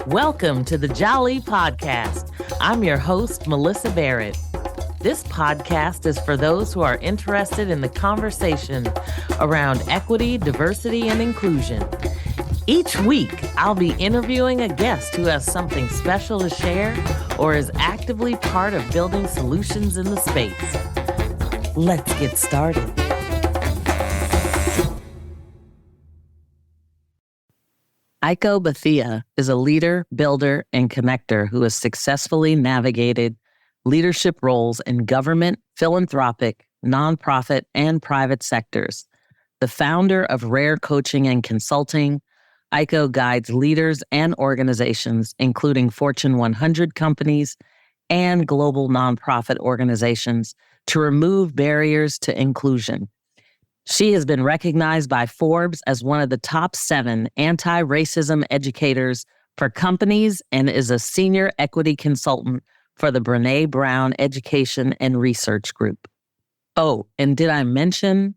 Welcome to the Jali podcast. I'm your host, Melyssa Barrett. This podcast is for those who are interested in the conversation around equity, diversity, and inclusion. Each week, I'll be interviewing a guest who has something special to share or is actively part of building solutions in the space. Let's get started. Aiko Bethea is a leader, builder, and connector who has successfully navigated leadership roles in government, philanthropic, nonprofit, and private sectors. The founder of Rare Coaching and Consulting, Aiko guides leaders and organizations, including Fortune 100 companies and global nonprofit organizations, to remove barriers to inclusion. She has been recognized by Forbes as one of the top 7 anti-racism educators for companies and is a senior equity consultant for the Brené Brown Education and Research Group. Oh, and did I mention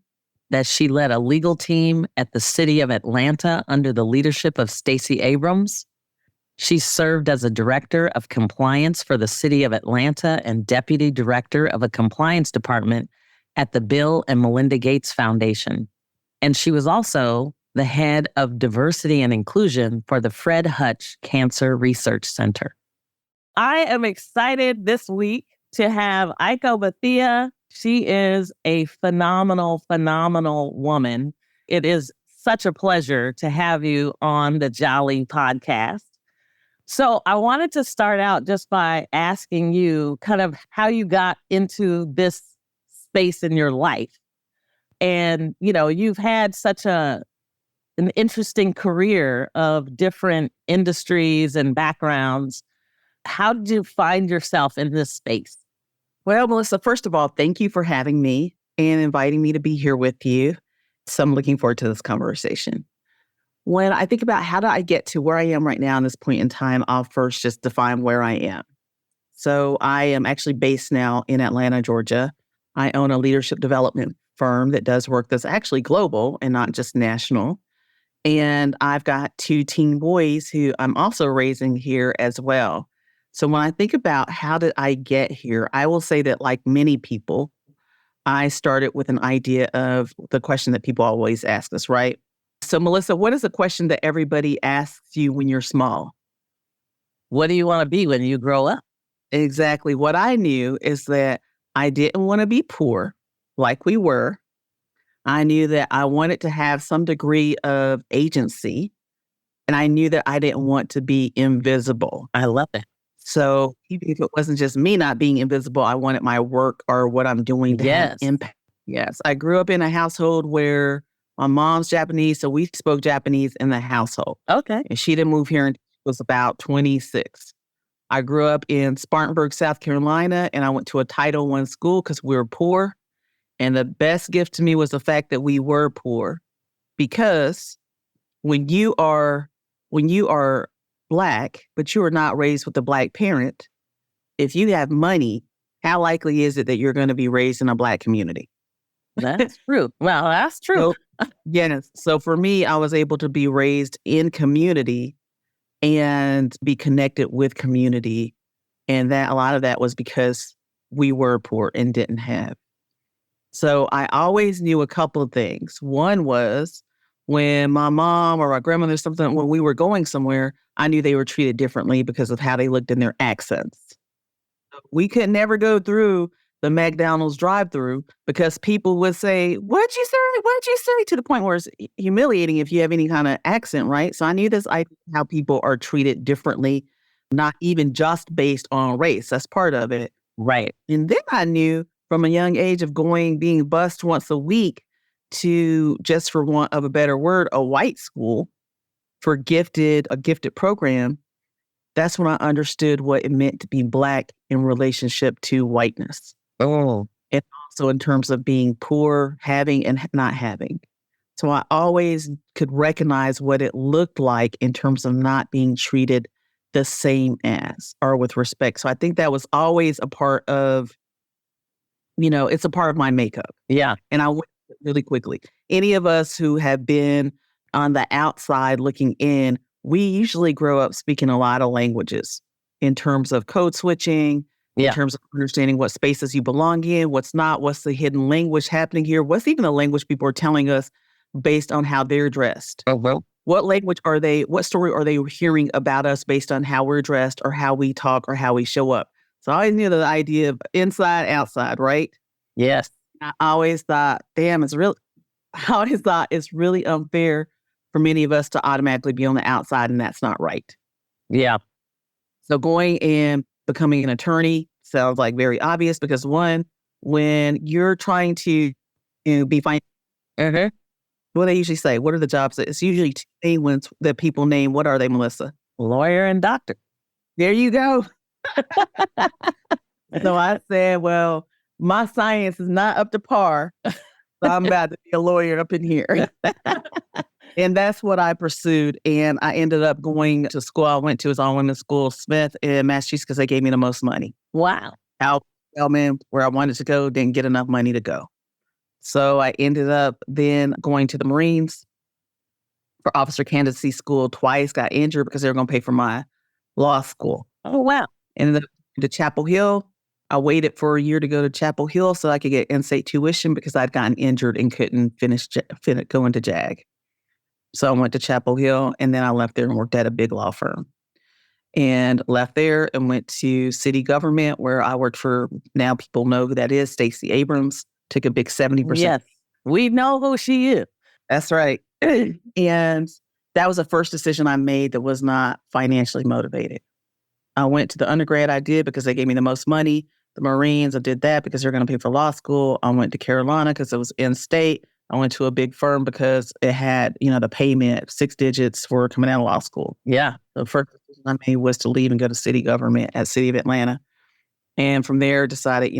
that she led a legal team at the City of Atlanta under the leadership of Stacey Abrams? She served as a director of compliance for the City of Atlanta and deputy director of a compliance department at the Bill and Melinda Gates Foundation. And she was also the head of diversity and inclusion for the Fred Hutch Cancer Research Center. I am excited this week to have Aiko Bethea. She is a phenomenal woman. It is such a pleasure to have you on the Jali podcast. So I wanted to start out just by asking you kind of how you got into this space in your life. And, you know, you've had such an interesting career of different industries and backgrounds. How did you find yourself in this space? Well, Melyssa, first of all, thank you for having me and inviting me to be here with you. So I'm looking forward to this conversation. When I think about how do I get to where I am right now in this point in time, I'll first just define where I am. So I am actually based now in Atlanta, Georgia. I own a leadership development firm that does work that's actually global and not just national. And I've got 2 teen boys who I'm also raising here as well. So when I think about how did I get here, I will say that like many people, I started with an idea of the question that people always ask us, right? So Melyssa, what is the question that everybody asks you when you're small? What do you want to be when you grow up? Exactly. What I knew is that I didn't want to be poor like we were. I knew that I wanted to have some degree of agency, and I knew that I didn't want to be invisible. I love it. So even if it wasn't just me not being invisible, I wanted my work or what I'm doing to have impact. Yes. I grew up in a household where my mom's Japanese, so we spoke Japanese in the household. Okay. And she didn't move here until she was about 26. I grew up in Spartanburg, South Carolina, and I went to a Title I school because we were poor. And the best gift to me was the fact that we were poor, because when you are Black, but you are not raised with a Black parent, if you have money, how likely is it that you're going to be raised in a Black community? That's true. Well, that's true. Yes. So for me, I was able to be raised in community and be connected with community. And that a lot of that was because we were poor and didn't have. So I always knew a couple of things. One was when my mom or my grandmother, something, when we were going somewhere, I knew they were treated differently because of how they looked in their accents. We could never go through the McDonald's drive-through because people would say, "What'd you say? What'd you say?" To the point where it's humiliating if you have any kind of accent, right? So I knew this idea how people are treated differently, not even just based on race. That's part of it. Right. And then I knew from a young age of being bused once a week to, just for want of a better word, a white school for a gifted program. That's when I understood what it meant to be Black in relationship to whiteness. Oh. And also in terms of being poor, having and not having. So I always could recognize what it looked like in terms of not being treated the same as or with respect. So I think that was always a part of, it's a part of my makeup. Yeah. And I went really quickly. Any of us who have been on the outside looking in we usually grow up speaking a lot of languages in terms of code switching, in terms of understanding what spaces you belong in, what's not, what's the hidden language happening here, what's even the language people are telling us based on how they're dressed. Oh, well. What language are they, what story are they hearing about us based on how we're dressed or how we talk or how we show up? So I always knew the idea of inside, outside, right? Yes. I always thought, damn, I always thought it's really unfair for many of us to automatically be on the outside, and that's not right. Yeah. So going and becoming an attorney sounds like very obvious because one, when you're trying to be fine, what do they usually say? What are the jobs? It's usually two names that people name. What are they, Melyssa? Lawyer and doctor. There you go. So I said, well, my science is not up to par. So I'm about to be a lawyer up in here. And that's what I pursued. And I ended up going to school. I went to his own women's school, Smith in Massachusetts, because they gave me the most money. Wow. Alabama, where I wanted to go, didn't get enough money to go. So I ended up then going to the Marines for officer candidacy school twice, got injured because they were going to pay for my law school. Oh, wow. Ended up to Chapel Hill. I waited for a year to go to Chapel Hill so I could get in-state tuition because I'd gotten injured and couldn't finish going to JAG. So I went to Chapel Hill, and then I left there and worked at a big law firm. And left there and went to city government where I worked for, now people know who that is, Stacey Abrams. Took a big 70%. Yes, we know who she is. That's right. And that was the first decision I made that was not financially motivated. I went to the undergrad I did because they gave me the most money. The Marines, I did that because they're going to pay for law school. I went to Carolina because it was in-state. I went to a big firm because it had, the payment, 6 digits for coming out of law school. Yeah. The first decision I made was to leave and go to city government at City of Atlanta. And from there, decided,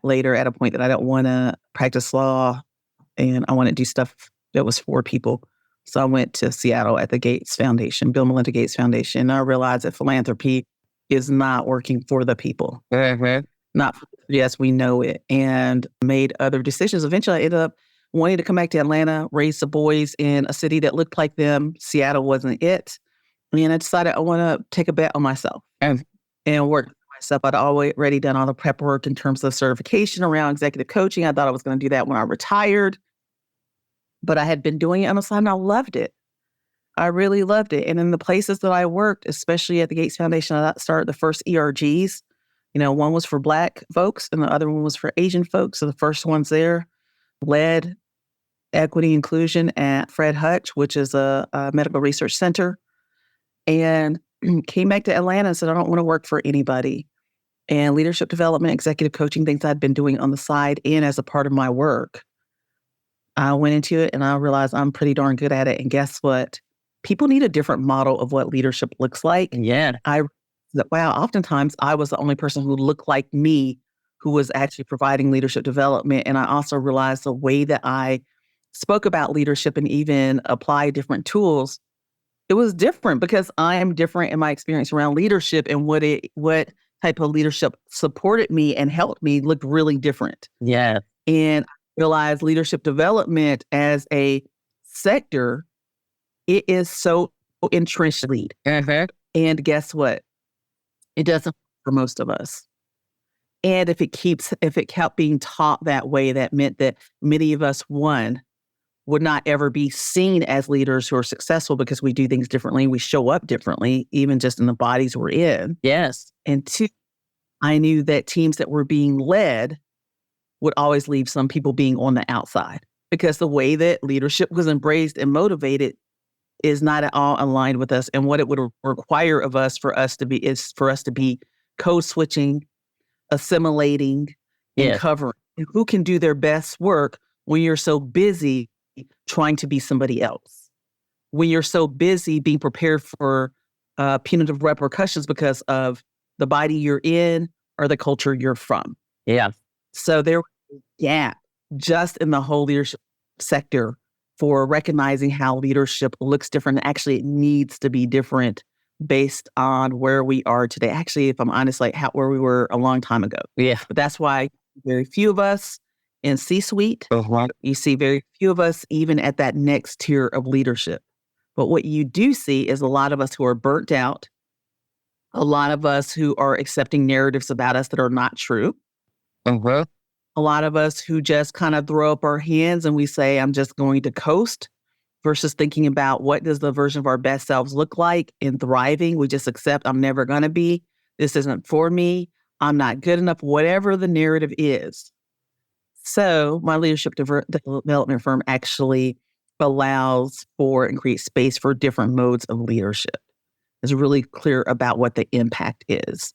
later at a point that I don't want to practice law and I want to do stuff that was for people. So I went to Seattle at the Gates Foundation, Bill and Melinda Gates Foundation. And I realized that philanthropy is not working for the people. Not, yes, we know it. And made other decisions. Eventually, I ended up wanting to come back to Atlanta, raise the boys in a city that looked like them. Seattle wasn't it. And I decided I want to take a bet on myself and work myself. I'd already done all the prep work in terms of certification around executive coaching. I thought I was going to do that when I retired, but I had been doing it on the side and I loved it. I really loved it. And in the places that I worked, especially at the Gates Foundation, I started the first ERGs. One was for Black folks and the other one was for Asian folks. So the first ones there led equity inclusion at Fred Hutch, which is a medical research center. And came back to Atlanta and said, I don't want to work for anybody. And leadership development, executive coaching, things I'd been doing on the side and as a part of my work. I went into it and I realized I'm pretty darn good at it. And guess what? People need a different model of what leadership looks like. Yeah. Oftentimes I was the only person who looked like me who was actually providing leadership development. And I also realized the way that I spoke about leadership and even apply different tools, it was different because I am different in my experience around leadership, and what type of leadership supported me and helped me looked really different. Yeah. And I realized leadership development as a sector, it is so entrenched lead. And guess what? It doesn't for most of us. And if it kept being taught that way, that meant that many of us, one, would not ever be seen as leaders who are successful because we do things differently. We show up differently, even just in the bodies we're in. Yes. And two, I knew that teams that were being led would always leave some people being on the outside because the way that leadership was embraced and motivated is not at all aligned with us. And what it would require of us for us to be code switching, assimilating, and covering. And who can do their best work when you're so busy trying to be somebody else, when you're so busy being prepared for punitive repercussions because of the body you're in or the culture you're from. Yeah. So there was a gap just in the whole leadership sector for recognizing how leadership looks different. Actually, it needs to be different based on where we are today. Actually, if I'm honest, where we were a long time ago. Yeah. But that's why very few of us in C-suite, you see very few of us even at that next tier of leadership But what you do see is a lot of us who are burnt out, a lot of us who are accepting narratives about us that are not true, Uh-huh. a lot of us who just kind of throw up our hands and we say, I'm just going to coast, versus thinking about what does the version of our best selves look like in thriving. We just accept I'm never going to be. This isn't for me. I'm not good enough, whatever the narrative is. So my leadership development firm actually allows for and creates space for different modes of leadership. It's really clear about what the impact is.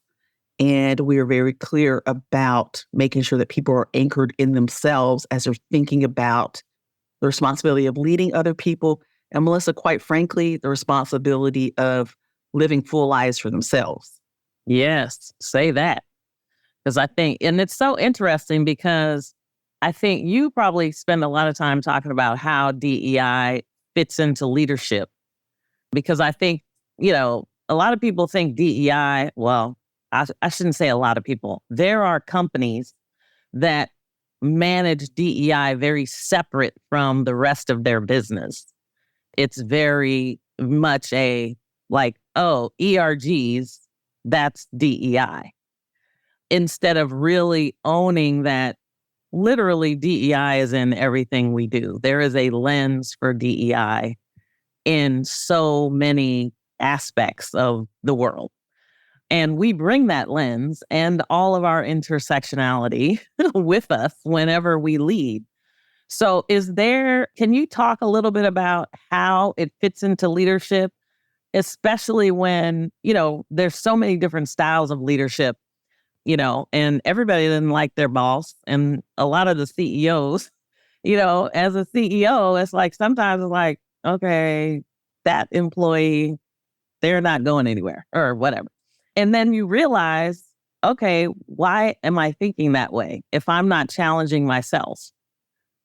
And we are very clear about making sure that people are anchored in themselves as they're thinking about the responsibility of leading other people. And Melyssa, quite frankly, the responsibility of living full lives for themselves. Yes, say that. Because I think, and it's so interesting because I think you probably spend a lot of time talking about how DEI fits into leadership. Because I think, a lot of people think DEI, well, I shouldn't say a lot of people. There are companies that manage DEI very separate from the rest of their business. It's very much ERGs, that's DEI. Instead of really owning that literally DEI is in everything we do. There is a lens for DEI in so many aspects of the world. And we bring that lens and all of our intersectionality with us whenever we lead. So can you talk a little bit about how it fits into leadership, especially when, there's so many different styles of leadership, and everybody doesn't like their boss. And a lot of the CEOs, as a CEO, it's like, sometimes it's like, okay, that employee, they're not going anywhere or whatever. And then you realize, okay, why am I thinking that way if I'm not challenging myself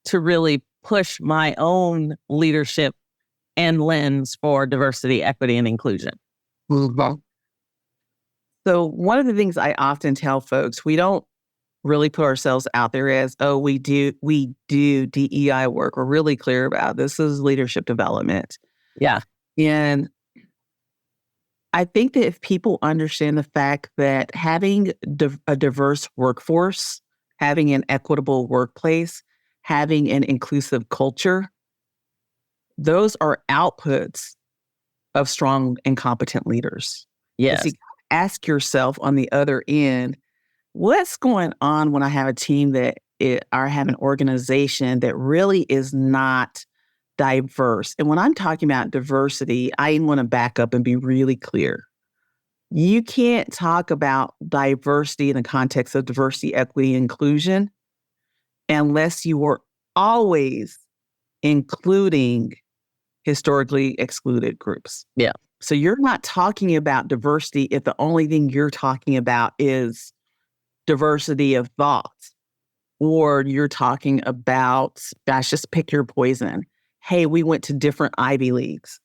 to really push my own leadership and lens for diversity, equity, and inclusion? Mm-hmm. So one of the things I often tell folks, we don't really put ourselves out there as, we do DEI work. We're really clear about this is leadership development. Yeah. And I think that if people understand the fact that having a diverse workforce, having an equitable workplace, having an inclusive culture, those are outputs of strong and competent leaders. Yes. You ask yourself on the other end, what's going on when I have a team I have an organization that really is not diverse? And when I'm talking about diversity, I want to back up and be really clear. You can't talk about diversity in the context of diversity, equity, and inclusion unless you were always including historically excluded groups. Yeah. So you're not talking about diversity if the only thing you're talking about is diversity of thoughts, or you're talking about, gosh, just pick your poison. Hey, we went to different Ivy Leagues.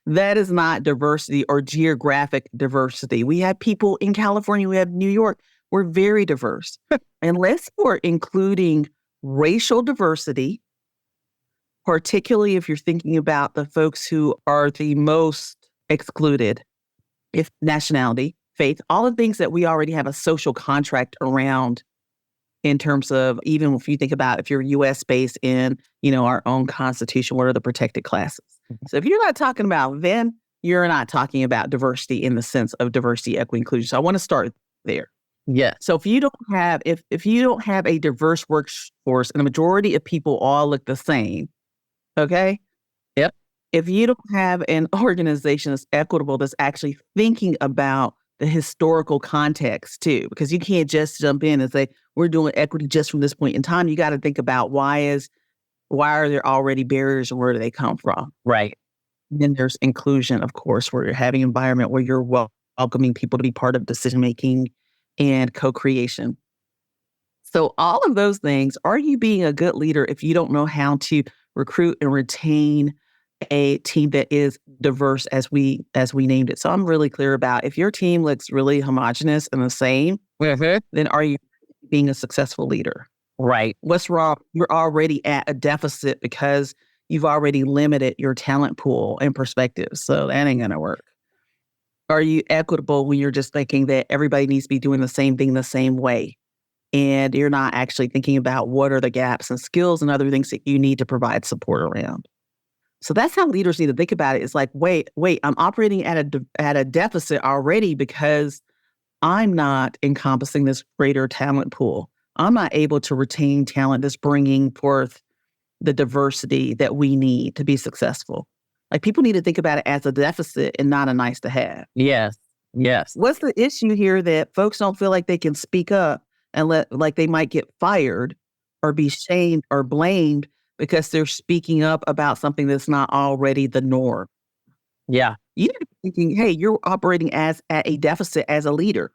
That is not diversity or geographic diversity. We have people in California, we have New York. We're very diverse. Unless we're including racial diversity, particularly if you're thinking about the folks who are the most excluded, if nationality, faith, all the things that we already have a social contract around in terms of, even if you think about if you're U.S. based in, our own constitution, what are the protected classes? So if you're not talking about them, you're not talking about diversity in the sense of diversity, equity, inclusion. So I want to start there. Yeah. So if you don't have, if you don't have a diverse workforce and the majority of people all look the same, okay? Yep. If you don't have an organization that's equitable, that's actually thinking about the historical context too, because you can't just jump in and say, we're doing equity just from this point in time. You got to think about why are there already barriers and where do they come from? Right. Then there's inclusion, of course, where you're having an environment where you're welcoming people to be part of decision-making and co-creation. So all of those things, are you being a good leader if you don't know how to recruit and retain a team that is diverse as we named it? So I'm really clear about, if your team looks really homogenous and the same, then are you being a successful leader? Right. What's wrong? You're already at a deficit because you've already limited your talent pool and perspective. So that ain't going to work. Are you equitable when you're just thinking that everybody needs to be doing the same thing the same way? And you're not actually thinking about what are the gaps and skills and other things that you need to provide support around. So that's how leaders need to think about it. It's like, wait, I'm operating at a deficit already because I'm not encompassing this greater talent pool. I'm not able to retain talent that's bringing forth the diversity that we need to be successful. Like, people need to think about it as a deficit and not a nice to have. Yes. Yes. What's the issue here that folks don't feel like they can speak up and like they might get fired or be shamed or blamed because they're speaking up about something that's not already the norm? Yeah. You need to be thinking, hey, you're operating at a deficit as a leader.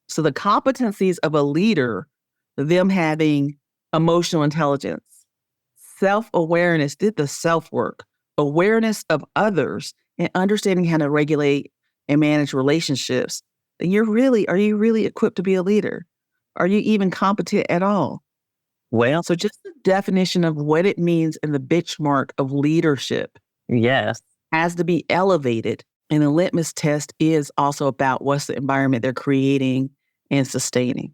So the competencies of a leader, them having emotional intelligence, self-awareness, did the self-work, awareness of others, and understanding how to regulate and manage relationships, then are you really equipped to be a leader? Are you even competent at all? Well, So just the definition of what it means and the benchmark of leadership yes. has to be elevated. And the litmus test is also about what's the environment they're creating and sustaining.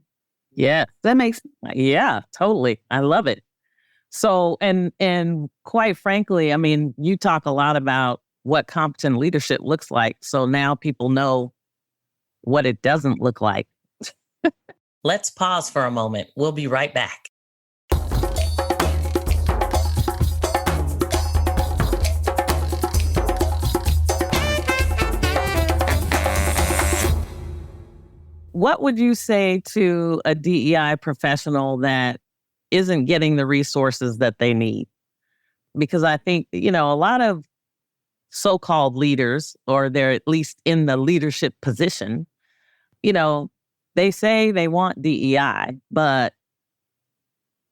Yeah. That makes Yeah, totally. I love it. So, and quite frankly, I mean, you talk a lot about what competent leadership looks like. So now people know what it doesn't look like. Let's pause for a moment. We'll be right back. What would you say to a DEI professional that isn't getting the resources that they need? Because I think, a lot of so-called leaders, or they're at least in the leadership position, they say they want DEI, but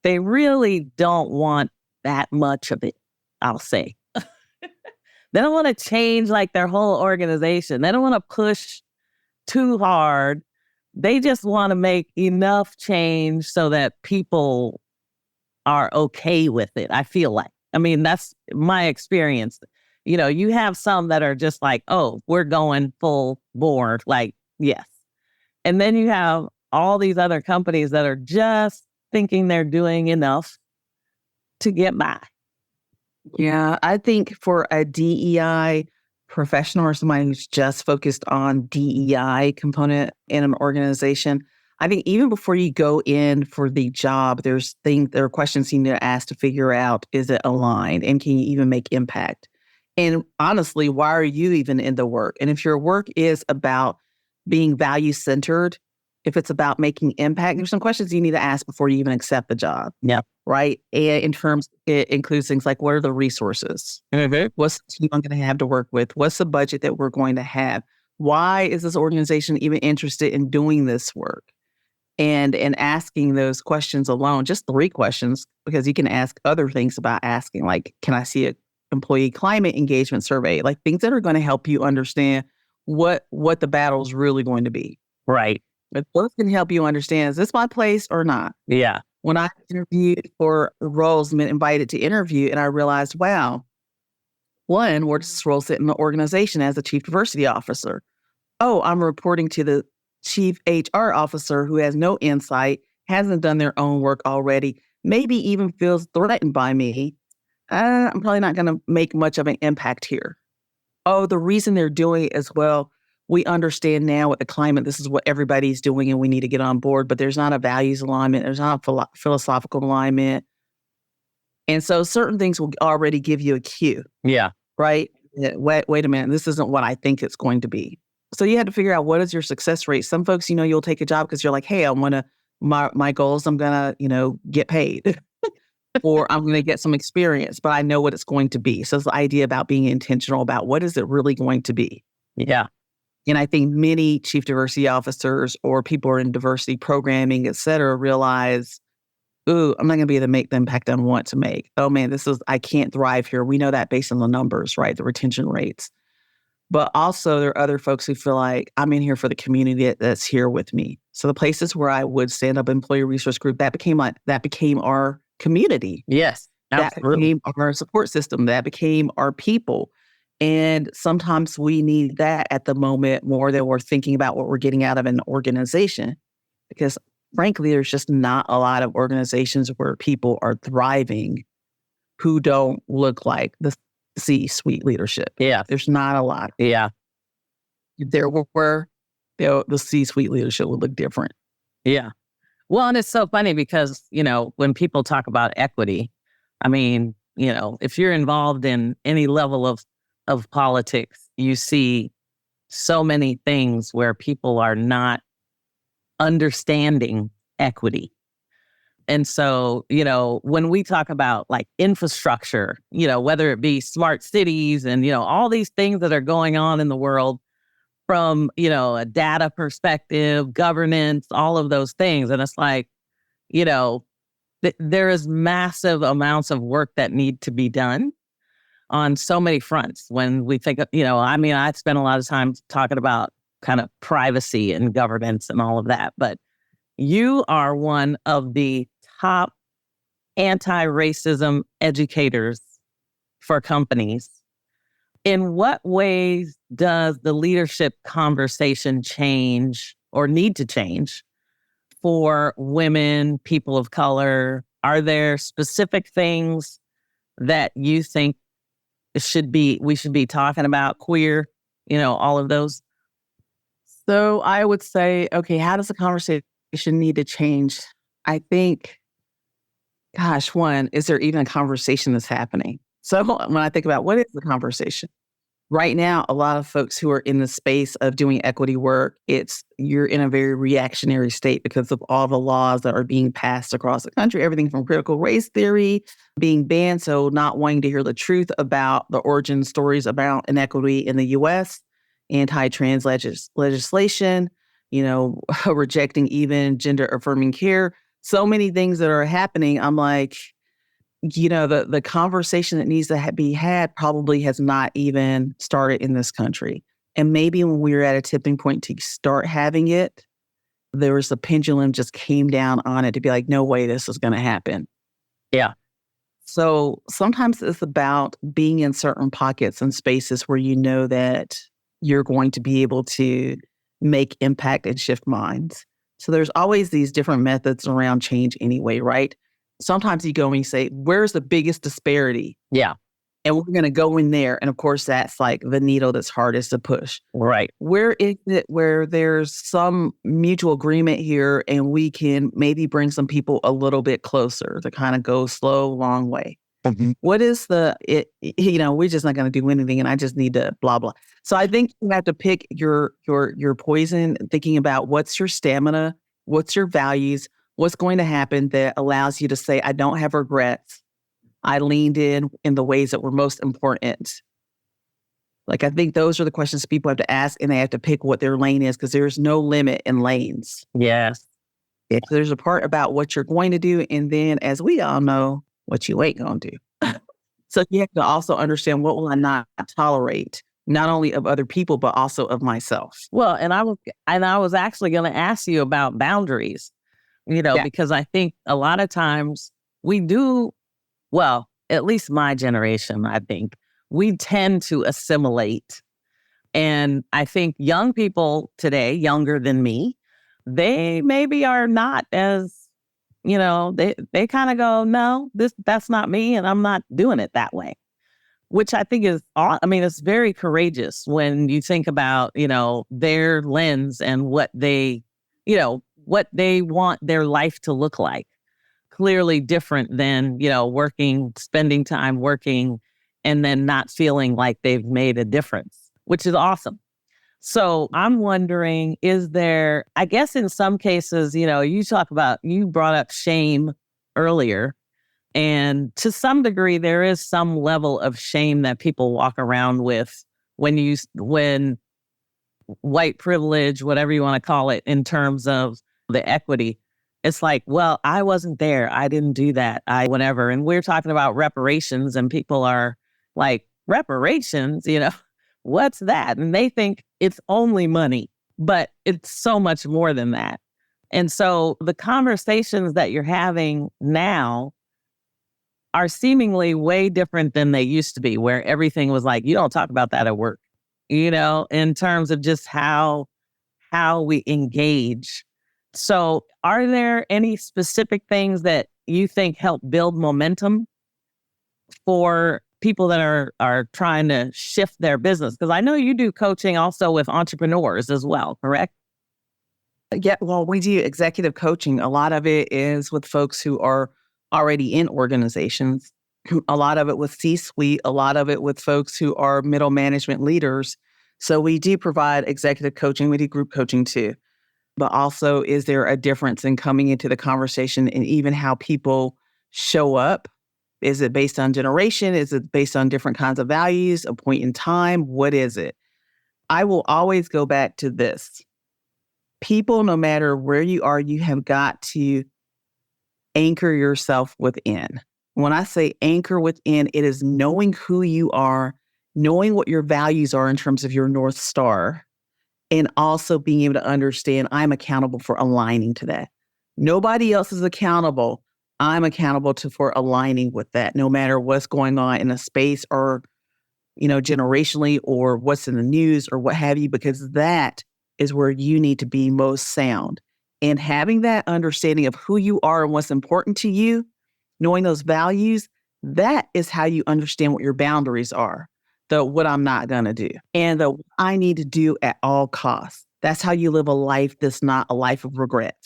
they really don't want that much of it, I'll say. They don't want to change like their whole organization. They don't want to push too hard. They just want to make enough change so that people are okay with it, I feel like. I mean, that's my experience. You have some that are just like, oh, we're going full board, like, yes. And then you have all these other companies that are just thinking they're doing enough to get by. Yeah, I think for a DEI professional or somebody who's just focused on DEI component in an organization, I think even before you go in for the job, there are questions you need to ask to figure out, is it aligned and can you even make impact? And honestly, why are you even in the work? And if your work is about being value-centered, if it's about making impact, there's some questions you need to ask before you even accept the job. Yeah. Right? And it includes things like, what are the resources? Mm-hmm. What's the team I'm going to have to work with? What's the budget that we're going to have? Why is this organization even interested in doing this work? And asking those questions alone, just 3 questions, because you can ask other things about asking, like, can I see an employee climate engagement survey? Like, things that are going to help you understand what the battle is really going to be. Right. But those can help you understand, is this my place or not? Yeah. When I interviewed for roles, been invited to interview, and I realized, wow, one, where does this role sit in the organization as a chief diversity officer? Oh, I'm reporting to the chief HR officer who has no insight, hasn't done their own work already, maybe even feels threatened by me. I'm probably not going to make much of an impact here. Oh, the reason they're doing it as well, we understand now with the climate, this is what everybody's doing and we need to get on board, but there's not a values alignment. There's not a philosophical alignment. And so certain things will already give you a cue. Yeah. Right? Wait a minute. This isn't what I think it's going to be. So you had to figure out, what is your success rate? Some folks, you'll take a job because you're like, hey, my goals, I'm going to, get paid or I'm going to get some experience, but I know what it's going to be. So it's the idea about being intentional about what is it really going to be. Yeah. And I think many chief diversity officers or people who are in diversity programming, et cetera, realize, ooh, I'm not going to be able to make the impact I want to make. Oh man, I can't thrive here. We know that based on the numbers, right? The retention rates. But also there are other folks who feel like, I'm in here for the community that's here with me. So the places where I would stand up employee resource group, that became our community. Yes. That Absolutely. became our support system. That became our people. And sometimes we need that at the moment more than we're thinking about what we're getting out of an organization. Because frankly, there's just not a lot of organizations where people are thriving who don't look like the C-suite leadership. Yeah. There's not a lot. Yeah. If there were, the C-suite leadership would look different. Yeah. Well, and it's so funny because, when people talk about equity, I mean, if you're involved in any level of politics, you see so many things where people are not understanding equity. And so, when we talk about like infrastructure, whether it be smart cities and, all these things that are going on in the world from, a data perspective, governance, all of those things. And it's like, there is massive amounts of work that need to be done on so many fronts. When we think of, I spent a lot of time talking about kind of privacy and governance and all of that, but you are one of the top anti-racism educators for companies. In what ways does the leadership conversation change or need to change for women, people of color? Are there specific things that you think we should be talking about? Queer, all of those? So I would say, okay, how does the conversation need to change? I think, gosh, one, is there even a conversation that's happening? So when I think about what is the conversation? Right now, a lot of folks who are in the space of doing equity work, you're in a very reactionary state because of all the laws that are being passed across the country, everything from critical race theory being banned. So not wanting to hear the truth about the origin stories about inequity in the US, anti-trans legislation, rejecting even gender affirming care. So many things that are happening. I'm like, the conversation that needs to be had probably has not even started in this country. And maybe when we were at a tipping point to start having it, there was the pendulum just came down on it to be like, no way this is going to happen. Yeah. So sometimes it's about being in certain pockets and spaces where you know that you're going to be able to make impact and shift minds. So there's always these different methods around change anyway, right? Sometimes you go and you say, where's the biggest disparity? Yeah. And we're going to go in there. And of course, that's like the needle that's hardest to push. Right. Where is it where there's some mutual agreement here and we can maybe bring some people a little bit closer to kind of go slow, long way? Mm-hmm. What is we're just not going to do anything and I just need to blah, blah. So I think you have to pick your poison, thinking about what's your stamina, what's your values, what's going to happen that allows you to say, I don't have regrets. I leaned in the ways that were most important. Like, I think those are the questions people have to ask and they have to pick what their lane is because there's no limit in lanes. Yes. There's a part about what you're going to do. And then, as we all know, what you ain't going to do. So you have to also understand what will I not tolerate, not only of other people, but also of myself. Well, and I was actually going to ask you about boundaries. Because I think a lot of times we do, well, at least my generation, I think, we tend to assimilate. And I think young people today, younger than me, they maybe are not as, they kind of go, no, that's not me and I'm not doing it that way. Which I think it's very courageous when you think about, their lens and what they want their life to look like. Clearly different than, spending time working and then not feeling like they've made a difference, which is awesome. So I'm wondering, is there, I guess in some cases, you brought up shame earlier. And to some degree, there is some level of shame that people walk around with when white privilege, whatever you want to call it, in terms of the equity. It's like, well, I wasn't there. I didn't do that. Whatever. And we're talking about reparations and people are like, reparations, what's that? And they think it's only money, but it's so much more than that. And so the conversations that you're having now, are seemingly way different than they used to be, where everything was like, you don't talk about that at work, in terms of just how we engage. So are there any specific things that you think help build momentum for people that are trying to shift their business? Because I know you do coaching also with entrepreneurs as well, correct? Yeah, well, we do executive coaching. A lot of it is with folks who are already in organizations, a lot of it with C-suite, a lot of it with folks who are middle management leaders. So we do provide executive coaching. We do group coaching too. But also, is there a difference in coming into the conversation and even how people show up? Is it based on generation? Is it based on different kinds of values, a point in time? What is it? I will always go back to this. People, no matter where you are, you have got to anchor yourself within. When I say anchor within, it is knowing who you are, knowing what your values are in terms of your North Star, and also being able to understand I'm accountable for aligning to that. Nobody else is accountable. I'm accountable for aligning with that, no matter what's going on in a space or, generationally, or what's in the news or what have you, because that is where you need to be most sound. And having that understanding of who you are and what's important to you, knowing those values, that is how you understand what your boundaries are, what I'm not going to do, and what I need to do at all costs. That's how you live a life that's not a life of regret.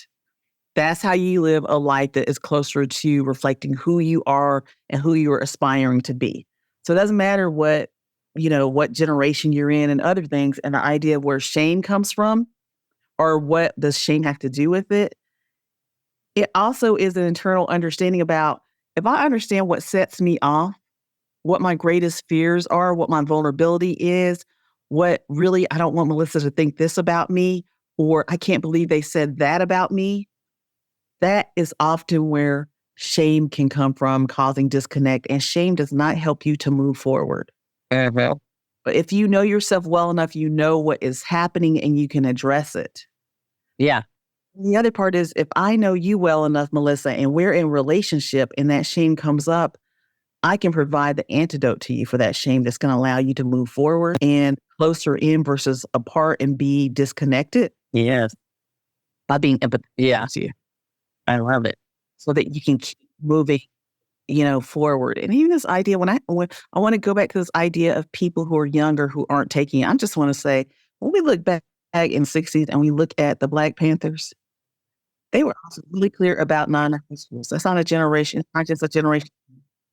That's how you live a life that is closer to reflecting who you are and who you're aspiring to be. So it doesn't matter what generation you're in and other things, and the idea of where shame comes from or what does shame have to do with it. It also is an internal understanding about, if I understand what sets me off, what my greatest fears are, what my vulnerability is, what really I don't want Melyssa to think this about me, or I can't believe they said that about me. That is often where shame can come from, causing disconnect, and shame does not help you to move forward. Uh-huh. But if you know yourself well enough, you know what is happening and you can address it. Yeah. The other part is, if I know you well enough, Melyssa, and we're in relationship and that shame comes up, I can provide the antidote to you for that shame that's going to allow you to move forward and closer in versus apart and be disconnected. Yes. By being empathetic to you. I love it. So that you can keep moving, forward. And even this idea, when I want to go back to this idea of people who are younger who aren't taking it, I just want to say, when we look back in the 60s and we look at the Black Panthers, they were also really clear about non-negotiables. That's not a generation, it's not just a generation.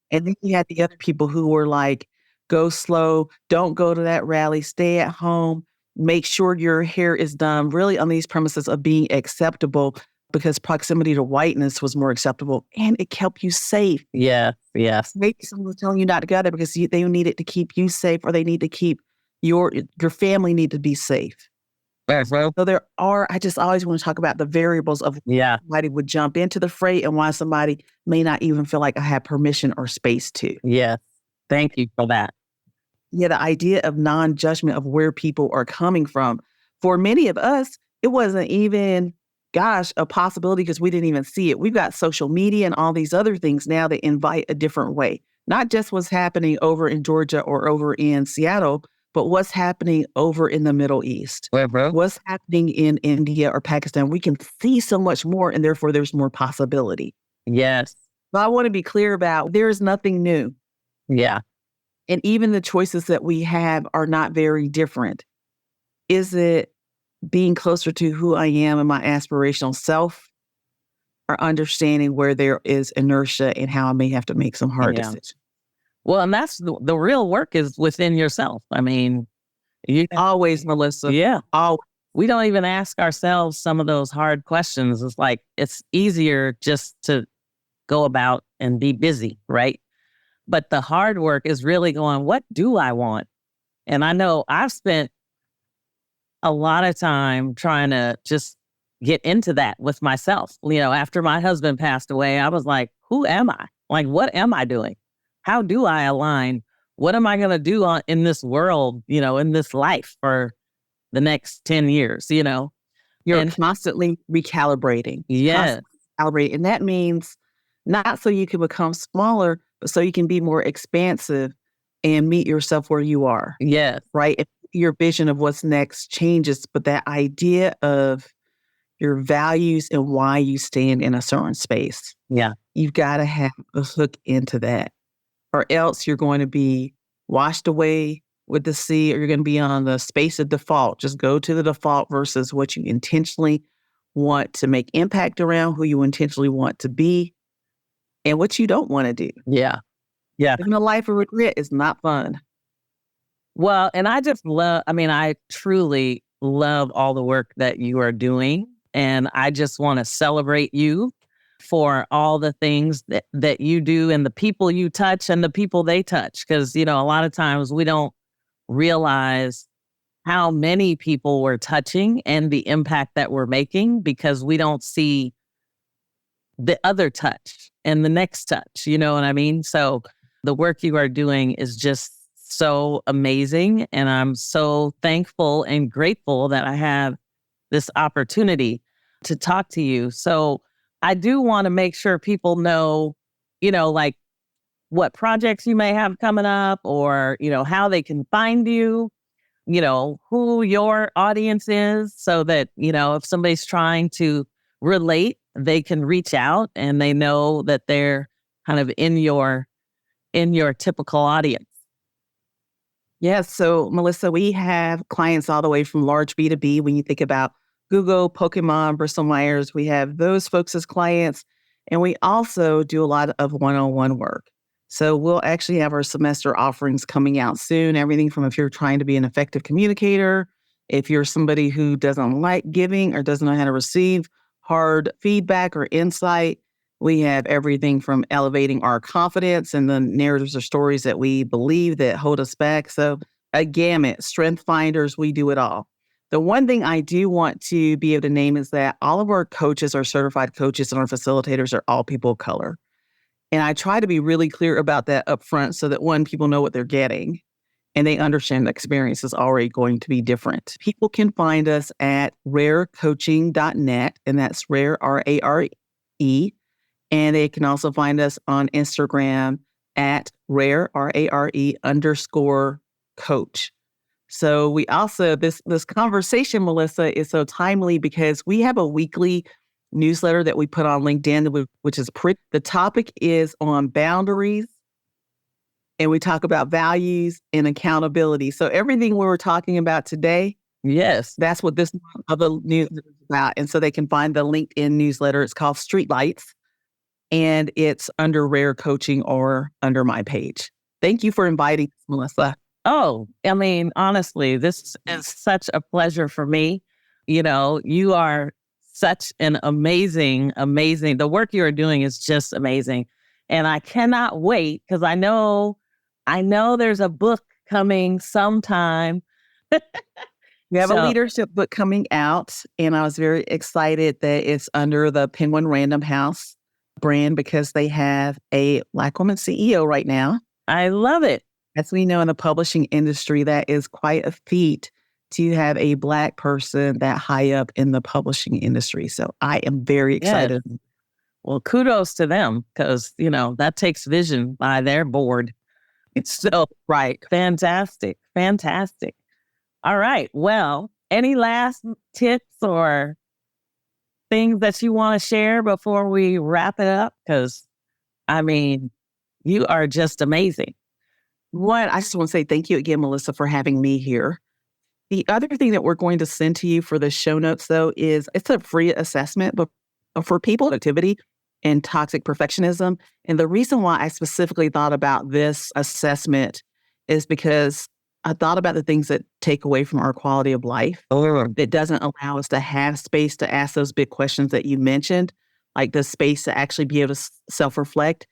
And then you had the other people who were like, go slow, don't go to that rally, stay at home, make sure your hair is done, really on these premises of being acceptable, because proximity to whiteness was more acceptable and it kept you safe. Yeah, yes. Maybe someone was telling you not to go there because they needed to keep you safe, or they need to keep your family need to be safe. So I just always want to talk about the variables of why somebody would jump into the fray and why somebody may not even feel like I have permission or space to. Yes. Thank you for that. Yeah, the idea of non-judgment of where people are coming from. For many of us, it wasn't even, a possibility because we didn't even see it. We've got social media and all these other things now that invite a different way. Not just what's happening over in Georgia or over in Seattle, but what's happening over in the Middle East. What's happening in India or Pakistan. We can see so much more, and therefore there's more possibility. Yes. But I want to be clear about, there's nothing new. Yeah. And even the choices that we have are not very different. Is it being closer to who I am and my aspirational self, or understanding where there is inertia and how I may have to make some hard decisions? Well, and that's the real work is within yourself. I mean, you always, Melyssa. Yeah. Always. We don't even ask ourselves some of those hard questions. It's like, it's easier just to go about and be busy, right? But the hard work is really going, what do I want? And I know I've spent a lot of time trying to just get into that with myself. After my husband passed away, I was like, who am I? Like, what am I doing? How do I align? What am I going to do in this world, in this life for the next 10 years, You're constantly recalibrating. Yes. Constantly recalibrating. And that means not so you can become smaller, so you can be more expansive and meet yourself where you are, Yes. right? If your vision of what's next changes, but that idea of your values and why you stand in a certain space, Yeah. you've got to have a hook into that, or else you're going to be washed away with the sea, or you're going to be on the space of default. Just go to the default versus what you intentionally want to make impact around, who you intentionally want to be, and what you don't want to do. Yeah. Yeah. Living a life of regret is not fun. Well, and I just love, I truly love all the work that you are doing. And I just want to celebrate you for all the things that you do and the people you touch and the people they touch. Because, a lot of times we don't realize how many people we're touching and the impact that we're making because we don't see the other touch and the next touch. You know what I mean? So the work you are doing is just so amazing. And I'm so thankful and grateful that I have this opportunity to talk to you. So I do want to make sure people know, like what projects you may have coming up or, how they can find you, who your audience is so that, if somebody's trying to relate, they can reach out and they know that they're kind of in your typical audience. Yes. So, Melyssa, we have clients all the way from large B2B. When you think about Google, Pokemon, Bristol Myers, we have those folks as clients. And we also do a lot of one-on-one work. So we'll actually have our semester offerings coming out soon. Everything from if you're trying to be an effective communicator, if you're somebody who doesn't like giving or doesn't know how to receive hard feedback or insight, we have everything from elevating our confidence and the narratives or stories that we believe that hold us back. So a gamut, strength finders, we do it all. The one thing I do want to be able to name is that all of our coaches, our certified coaches and our facilitators are all people of color. And I try to be really clear about that up front so that one, people know what they're getting and they understand the experience is already going to be different. People can find us at rarecoaching.net, and that's rare, R-A-R-E. And they can also find us on Instagram at rare, R-A-R-E _coach. So we also, this conversation, Melyssa, is so timely because we have a weekly newsletter that we put on LinkedIn, which is the topic is on boundaries. And we talk about values and accountability. So everything we were talking about today, yes, that's what this other news is about. And so they can find the LinkedIn newsletter. It's called Streetlights. And it's under Rare Coaching or under my page. Thank you for inviting us, Melyssa. Oh, honestly, this is such a pleasure for me. You are such an amazing, the work you are doing is just amazing. And I cannot wait because I know there's a book coming sometime. We have a leadership book coming out, and I was very excited that it's under the Penguin Random House brand because they have a Black woman CEO right now. I love it. As we know in the publishing industry, that is quite a feat to have a Black person that high up in the publishing industry. So I am very excited. Yes. Well, kudos to them because, that takes vision by their board. It's so right. Fantastic. Fantastic. All right. Well, any last tips or things that you want to share before we wrap it up? Because, you are just amazing. One, I just want to say thank you again, Melyssa, for having me here. The other thing that we're going to send to you for the show notes, though, is it's a free assessment, but for people, activity and toxic perfectionism. And the reason why I specifically thought about this assessment is because I thought about the things that take away from our quality of life. That doesn't allow us to have space to ask those big questions that you mentioned, like the space to actually be able to self-reflect.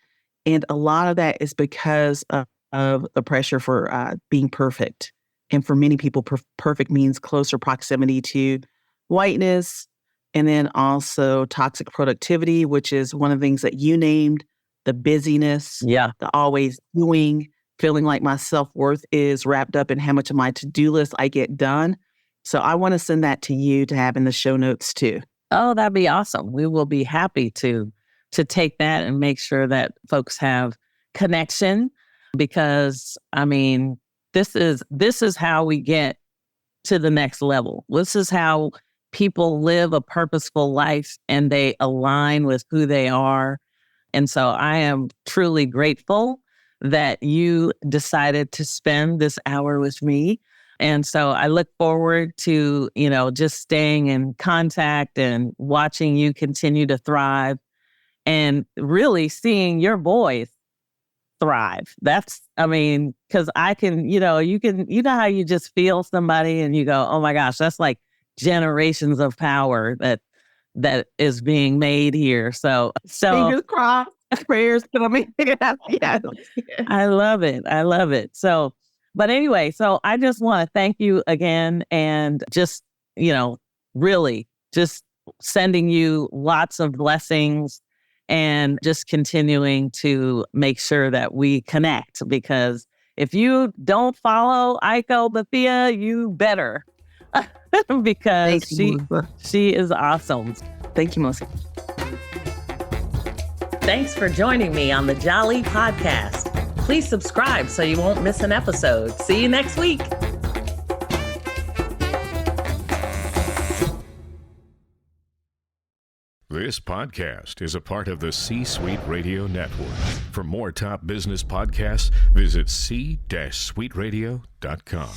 And a lot of that is because of the pressure for being perfect. And for many people, perfect means closer proximity to whiteness, and then also toxic productivity, which is one of the things that you named, the busyness, the always doing, feeling like my self-worth is wrapped up in how much of my to-do list I get done. So I want to send that to you to have in the show notes too. Oh, that'd be awesome. We will be happy to take that and make sure that folks have connection because, I mean, this is how we get to the next level. This is how people live a purposeful life and they align with who they are. And so I am truly grateful that you decided to spend this hour with me. And so I look forward to, just staying in contact and watching you continue to thrive and really seeing your boys thrive. Because I can, you know how you just feel somebody and you go, oh my gosh, that's like generations of power that is being made here. So Fingers crossed, prayers coming. Yes. I love it. I love it. So, but anyway, so I just want to thank you again and just, really just sending you lots of blessings and just continuing to make sure that we connect, because if you don't follow Aiko Bethea, you better because she is awesome. Thank you, Melyssa. Thanks for joining me on the Jali podcast. Please subscribe so you won't miss an episode. See you next week. This podcast is a part of the C-Suite Radio Network. For more top business podcasts, visit c-suiteradio.com.